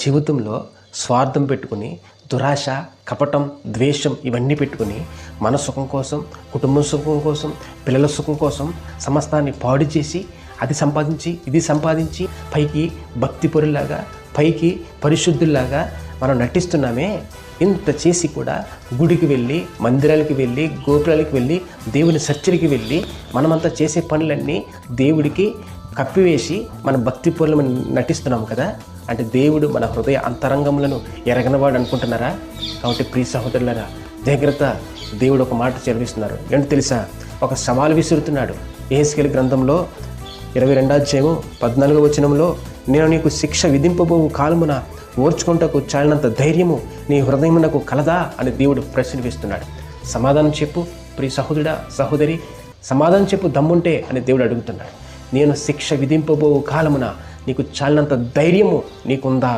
జీవితంలో స్వార్థం పెట్టుకుని దురాశ, కపటం, ద్వేషం ఇవన్నీ పెట్టుకుని మన సుఖం కోసం, కుటుంబం సుఖం కోసం, పిల్లల సుఖం కోసం సమస్తాన్ని పాడు చేసి అది సంపాదించి ఇది సంపాదించి పైకి భక్తిపరులాగా, పైకి పరిశుద్ధుల్లాగా మనం నటిస్తున్నామే. ఇంత చేసి కూడా గుడికి వెళ్ళి, మందిరాలకి వెళ్ళి, గోపురాలకి వెళ్ళి, దేవుని సర్చరికి వెళ్ళి మనమంతా చేసే పనులన్నీ దేవుడికి కప్పివేసి మన భక్తి పనులు నటిస్తున్నాం కదా. అంటే దేవుడు మన హృదయ అంతరంగములను ఎరగనవాడు అనుకుంటున్నారా? కాబట్టి ప్రియ సహోదరులారా, జాగ్రత్త. దేవుడు ఒక మాట చదివిస్తున్నారు. ఏంటో తెలుసా? ఒక సవాలు విసురుతున్నాడు. యెహెజ్కేలు గ్రంథంలో 22వ అధ్యాయము 14వ వచనంలో, నేను నీకు శిక్ష విధింపబోవు కాలమున ఓర్చుకుంటకు చాలినంత ధైర్యము నీ హృదయమునకు కలదా అని దేవుడు ప్రశ్న వేస్తున్నాడు. సమాధానం చెప్పు ప్రియ సహోదరుడా, సహోదరి, సమాధానం చెప్పు దమ్ముంటే అని దేవుడు అడుగుతున్నాడు. నేను శిక్ష విధింపబోవు కాలమున నీకు చాలినంత ధైర్యము నీకుందా?